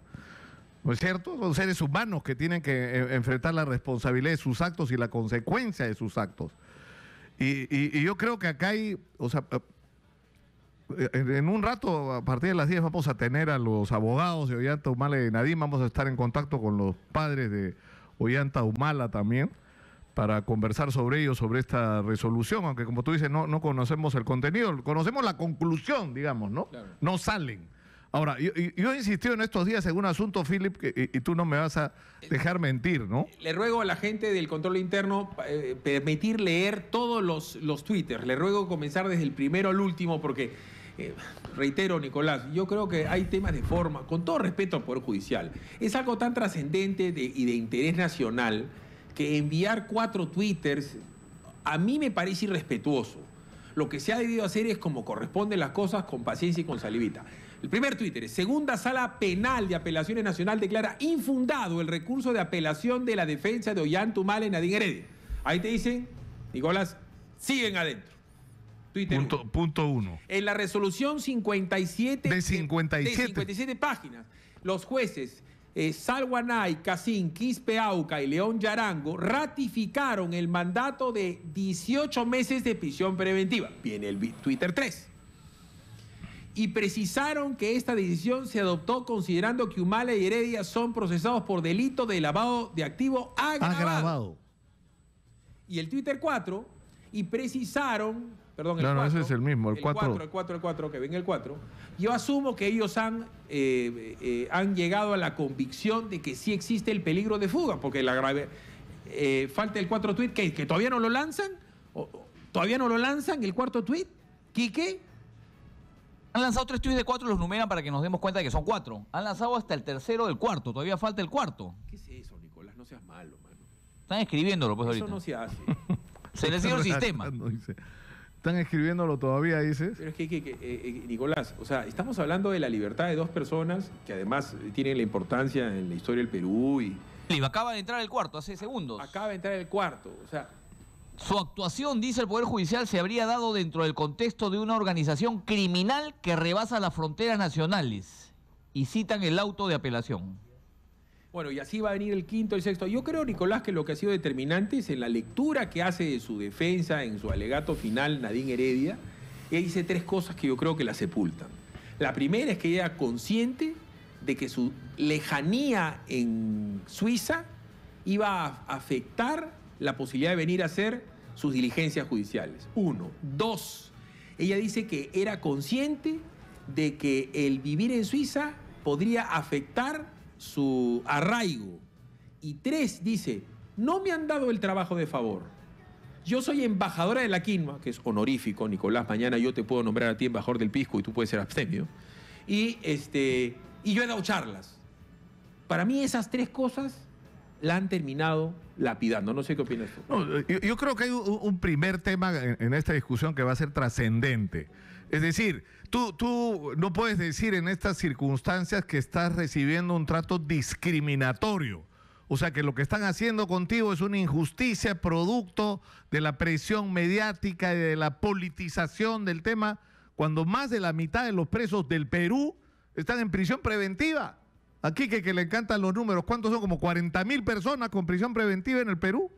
¿No es cierto? Son seres humanos que tienen que enfrentar la responsabilidad de sus actos y la consecuencia de sus actos. Y yo creo que acá hay, o sea, en un rato, a partir de las 10, vamos a tener a los abogados de Ollanta-Humala y de Nadine, vamos a estar en contacto con los padres de Ollanta-Humala también, para conversar sobre ello, sobre esta resolución, aunque como tú dices, no conocemos el contenido, conocemos la conclusión, digamos, ¿no? Claro. No salen. Ahora, yo he insistido en estos días en un asunto, Philip, y tú no me vas a dejar mentir, ¿no? Le ruego a la gente del control interno permitir leer todos los twitters. Le ruego comenzar desde el primero al último porque, reitero, Nicolás, yo creo que hay temas de forma, con todo respeto al Poder Judicial, es algo tan trascendente y de interés nacional que enviar 4 twitters a mí me parece irrespetuoso. Lo que se ha debido hacer es como corresponden las cosas, con paciencia y con salivita. El primer Twitter es: Segunda Sala Penal de Apelaciones Nacional declara infundado el recurso de apelación de la defensa de Ollanta-Humala y Nadine Heredia. Ahí te dicen, Nicolás, siguen adentro. Twitter punto 1. En la resolución 57 de 57 páginas, los jueces Salguanay, Casín, Quispe Auca y León Yarango ratificaron el mandato de 18 meses de prisión preventiva. Viene el Twitter 3. Y precisaron que esta decisión se adoptó considerando que Humala y Heredia son procesados por delito de lavado de activo agravado. Y el Twitter 4, y precisaron... Perdón, el 4, ese es el mismo, el 4. El 4, que ven el 4. Yo asumo que ellos han llegado a la convicción de que sí existe el peligro de fuga, porque falta el 4 tweet, que todavía no lo lanzan. ¿Todavía no lo lanzan el 4 tweet? ¿Quique? Han lanzado 3 tweets de 4, los numeran para que nos demos cuenta de que son 4. Han lanzado hasta el tercero del cuarto, todavía falta el 4. ¿Qué es eso, Nicolás? No seas malo, mano. Están escribiéndolo, pues, eso ahorita. No se hace. Se les dio el sistema. Están escribiéndolo todavía, dices. Pero es que Nicolás, o sea, estamos hablando de la libertad de 2 personas que además tienen la importancia en la historia del Perú y... Acaba de entrar el cuarto, hace segundos. Acaba de entrar el cuarto, o sea... Su actuación, dice el Poder Judicial, se habría dado dentro del contexto de una organización criminal que rebasa las fronteras nacionales. Y citan el auto de apelación. Bueno, y así va a venir el 5º, el 6º. Yo creo, Nicolás, que lo que ha sido determinante es en la lectura que hace de su defensa, en su alegato final, Nadine Heredia. Ella dice 3 cosas que yo creo que la sepultan. La primera es que ella era consciente de que su lejanía en Suiza iba a afectar la posibilidad de venir a hacer sus diligencias judiciales. 1. 2. Ella dice que era consciente de que el vivir en Suiza podría afectar su arraigo. Y 3, dice, no me han dado el trabajo de favor. Yo soy embajadora de la quinoa, que es honorífico, Nicolás, mañana yo te puedo nombrar a ti embajador del pisco y tú puedes ser abstemio. Y yo he dado charlas. Para mí esas 3 cosas la han terminado lapidando. No sé qué opinas tú. No, yo creo que hay un primer tema en esta discusión que va a ser trascendente. Es decir, tú no puedes decir en estas circunstancias que estás recibiendo un trato discriminatorio. O sea, que lo que están haciendo contigo es una injusticia producto de la presión mediática y de la politización del tema, cuando más de la mitad de los presos del Perú están en prisión preventiva. Aquí que le encantan los números, ¿cuántos son? Como 40.000 personas con prisión preventiva en el Perú.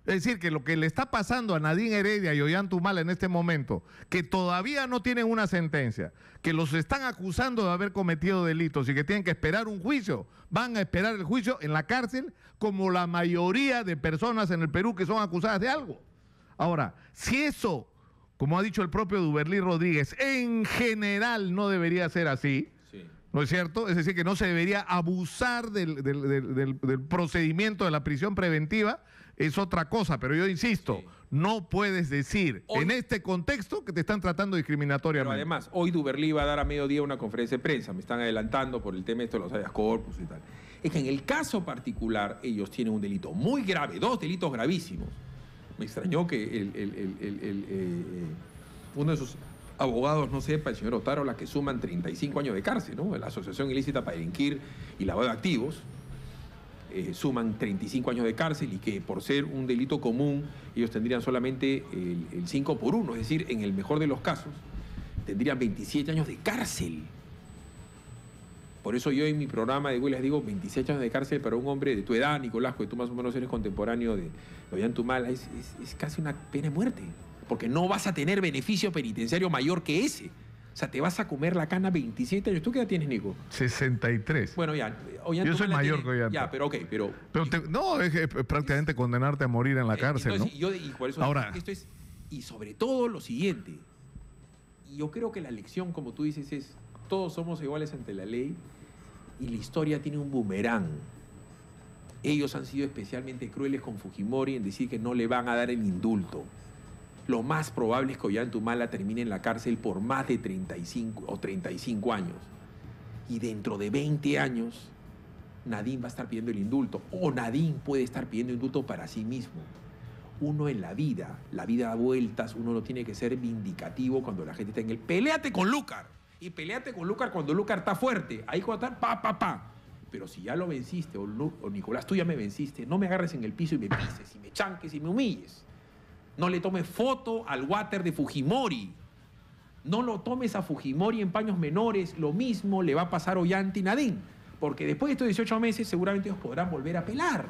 Es decir, que lo que le está pasando a Nadine Heredia y Ollanta-Humala en este momento, que todavía no tienen una sentencia, que los están acusando de haber cometido delitos y que tienen que esperar un juicio, van a esperar el juicio en la cárcel como la mayoría de personas en el Perú que son acusadas de algo. Ahora, si eso, como ha dicho el propio Duberly Rodríguez, en general no debería ser así, ¿no es cierto? Es decir, que no se debería abusar del procedimiento de la prisión preventiva. es otra cosa, pero yo insisto, Sí. no puedes decir Hoy- en este contexto que te están tratando Pero discriminatoriamente. además, hoy Duberlí va a dar a mediodía una conferencia de prensa. Me están adelantando por el tema de los habeas corpus y tal. Es que en el caso particular, ellos tienen un delito muy grave, 2 delitos gravísimos. Me extrañó que uno de sus abogados no sepa, el señor Otárola, que suman 35 años de cárcel, ¿no? La asociación ilícita para delinquir y lavado de activos. Suman 35 años de cárcel y que por ser un delito común ellos tendrían solamente el 5 por 1, es decir, en el mejor de los casos tendrían 27 años de cárcel. Por eso yo en mi programa de les digo 27 años de cárcel para un hombre de tu edad, Nicolás, que tú más o menos eres contemporáneo de Ollantumala, es casi una pena de muerte, porque no vas a tener beneficio penitenciario mayor que ese. O sea, te vas a comer la cana 27 años. ¿Tú qué edad tienes, Nico? 63. Bueno, ya. Yo soy mayor que Ollanta. Ya, pero ok, pero... No, es prácticamente condenarte a morir en la cárcel, entonces, ¿no? y por eso Ahora, esto es... Y sobre todo lo siguiente. Y yo creo que la lección, como tú dices, es todos somos iguales ante la ley y la historia tiene un boomerang. Ellos han sido especialmente crueles con Fujimori en decir que no le van a dar el indulto. Lo más probable es que Ollantumala termine en la cárcel por más de 35 o 35 años. Y dentro de 20 años, Nadine va a estar pidiendo el indulto. O Nadine puede estar pidiendo indulto para sí mismo. Uno en la vida da vueltas, uno no tiene que ser vindicativo cuando la gente está en el... ¡Peléate con Lúcar! Y peleate con Lúcar cuando Lúcar está fuerte. Ahí cuando está, pa. Pero si ya lo venciste, o Nicolás, tú ya me venciste, no me agarres en el piso y me pises, y me chanques y me humilles. No le tomes foto al water de Fujimori. No lo tomes a Fujimori en paños menores. Lo mismo le va a pasar a Ollanta y Nadine. Porque después de estos 18 meses seguramente ellos podrán volver a apelar.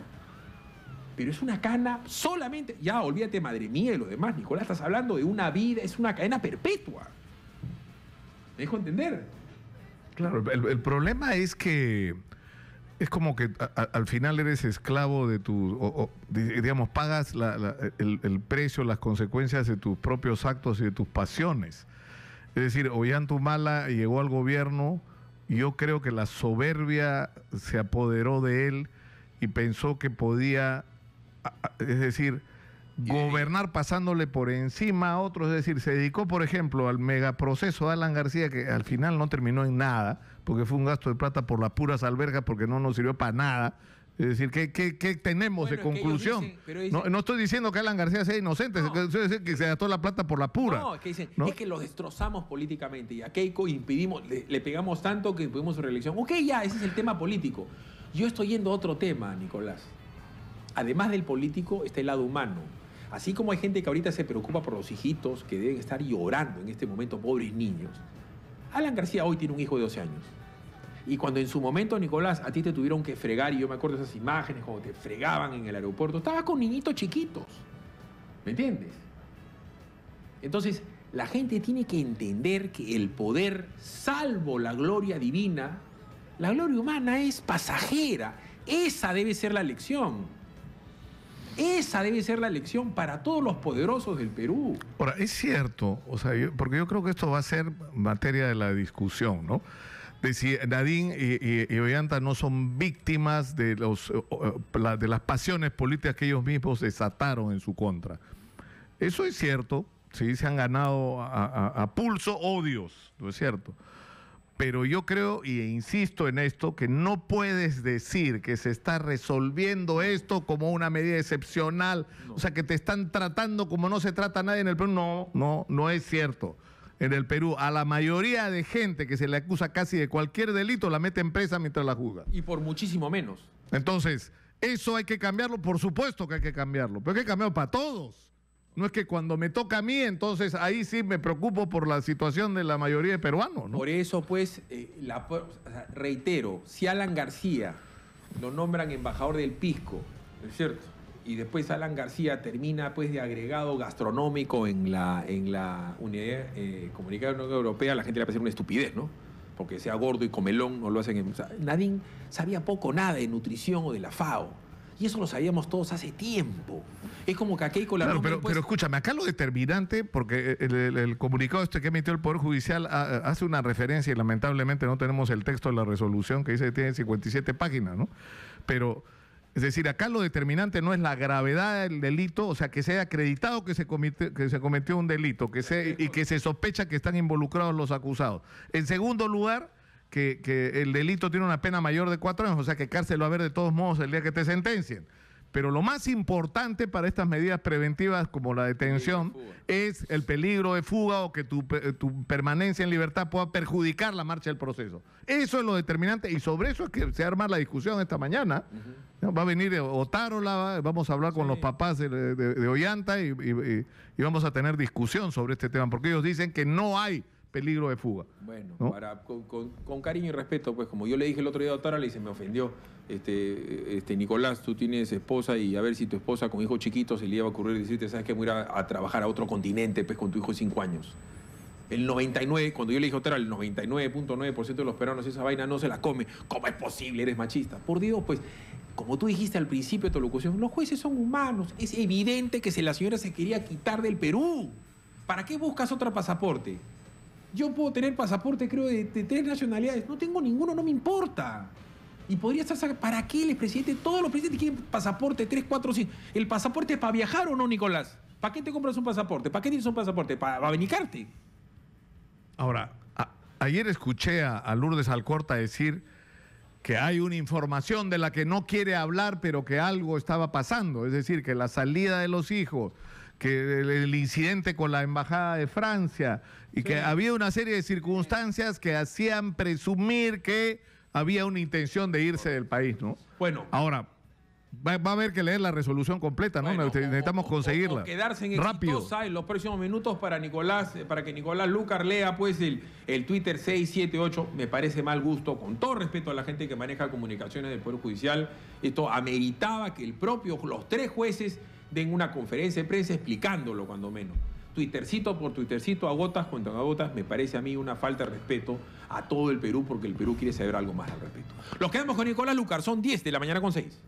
Pero es una cana solamente... Ya, olvídate, madre mía, y lo demás. Nicolás, estás hablando de una vida, es una cadena perpetua. ¿Me dejo entender? claro, el problema es que es como que al final eres esclavo de digamos, pagas el precio, las consecuencias de tus propios actos y de tus pasiones. Es decir, Ollantumala llegó al gobierno y yo creo que la soberbia se apoderó de él y pensó que podía, es decir, gobernar pasándole por encima a otros. Es decir, se dedicó, por ejemplo, al megaproceso de Alan García, que al final no terminó en nada, porque fue un gasto de plata por las puras albergas, porque no nos sirvió para nada. Es decir, ¿qué tenemos de conclusión? No estoy diciendo que Alan García sea inocente, estoy diciendo que se gastó la plata por la pura. No, es que dicen, es que lo destrozamos políticamente y a Keiko impedimos, le pegamos tanto que impedimos su reelección. Ok, ya, ese es el tema político. Yo estoy yendo a otro tema, Nicolás. Además del político está el lado humano. Así como hay gente que ahorita se preocupa por los hijitos que deben estar llorando en este momento, pobres niños. Alan García hoy tiene un hijo de 12 años. Y cuando en su momento, Nicolás, a ti te tuvieron que fregar, y yo me acuerdo de esas imágenes, cuando te fregaban en el aeropuerto, estabas con niñitos chiquitos. ¿Me entiendes? Entonces, la gente tiene que entender que el poder, salvo la gloria divina, la gloria humana es pasajera. Esa debe ser la lección. Esa debe ser la lección para todos los poderosos del Perú. Ahora, es cierto, o sea, porque yo creo que esto va a ser materia de la discusión, ¿no? De si Nadine y Ollanta no son víctimas de las pasiones políticas que ellos mismos desataron en su contra. Eso es cierto, sí, se han ganado a pulso odios, ¿no es cierto? Pero yo creo, e insisto en esto, que no puedes decir que se está resolviendo esto como una medida excepcional, o sea, que te están tratando como no se trata a nadie en el Perú. No es cierto. En el Perú, a la mayoría de gente que se le acusa casi de cualquier delito, la meten presa mientras la juzga. Y por muchísimo menos. Entonces, eso hay que cambiarlo, por supuesto que hay que cambiarlo, pero hay que cambiarlo para todos. No es que cuando me toca a mí, entonces ahí sí me preocupo por la situación de la mayoría de peruanos, ¿no? Por eso, pues, reitero, si Alan García lo nombran embajador del Pisco, ¿no es cierto? Y después Alan García termina, pues, de agregado gastronómico en la Unidad Comunitaria de la Unión Europea, a la gente le parece una estupidez, ¿no? Porque sea gordo y comelón, no lo hacen o sea, Nadine sabía poco nada de nutrición o de la FAO. Y eso lo sabíamos todos hace tiempo. Es como que aquí con la... Claro, pero escúchame, acá lo determinante, porque el comunicado este que emitió el Poder Judicial hace una referencia, y lamentablemente no tenemos el texto de la resolución que dice que tiene 57 páginas, ¿no? Pero Es decir, acá lo determinante no es la gravedad del delito, o sea, que se haya acreditado que se cometió un delito y que se sospecha que están involucrados los acusados. En segundo lugar, que el delito tiene una pena mayor de 4 años, o sea, que cárcel va a haber de todos modos el día que te sentencien. Pero lo más importante para estas medidas preventivas como la detención es el peligro de fuga o que tu permanencia en libertad pueda perjudicar la marcha del proceso. Eso es lo determinante y sobre eso es que se arma la discusión esta mañana. Va a venir Otárola, vamos a hablar con los papás de Ollanta y vamos a tener discusión sobre este tema porque ellos dicen que no hay peligro de fuga. Bueno, ¿no? con cariño y respeto, pues como yo le dije el otro día a Otárola y se me ofendió, Nicolás, tú tienes esposa y a ver si tu esposa con hijos chiquitos se le iba a ocurrir decirte, ¿sabes qué? Voy a ir a trabajar a otro continente, pues con tu hijo de 5 años. El 99, cuando yo le dije a Otárola, el 99.9% de los peruanos esa vaina no se la come. ¿Cómo es posible? Eres machista. Por Dios, pues, como tú dijiste al principio de tu locución, los jueces son humanos. Es evidente que la señora se quería quitar del Perú. ¿Para qué buscas otro pasaporte? Yo puedo tener pasaporte, creo, de 3 nacionalidades. No tengo ninguno, no me importa. Y podría estar... ¿Para qué el presidente? Todos los presidentes quieren pasaporte, 3, 4, 5. ¿El pasaporte es para viajar o no, Nicolás? ¿Para qué te compras un pasaporte? ¿Para qué tienes un pasaporte? ¿Para abanicarte? Ahora, ayer escuché a Lourdes Alcorta decir que hay una información de la que no quiere hablar, pero que algo estaba pasando. Es decir, que la salida de los hijos, que el incidente con la Embajada de Francia y que había una serie de circunstancias que hacían presumir que había una intención de irse del país, ¿no? Bueno. Ahora, va a haber que leer la resolución completa, ¿no? Bueno, necesitamos conseguirla. O quedarse en exitosa en los próximos minutos para que Nicolás Lucar lea pues el Twitter 678. Me parece mal gusto, con todo respeto a la gente que maneja comunicaciones del Poder Judicial. Esto ameritaba que los 3 jueces den una conferencia de prensa explicándolo, cuando menos. Twittercito por Twittercito, a gotas contra gotas, me parece a mí una falta de respeto a todo el Perú, porque el Perú quiere saber algo más al respecto. Los quedamos con Nicolás Lucar, son 10 de la mañana con 6.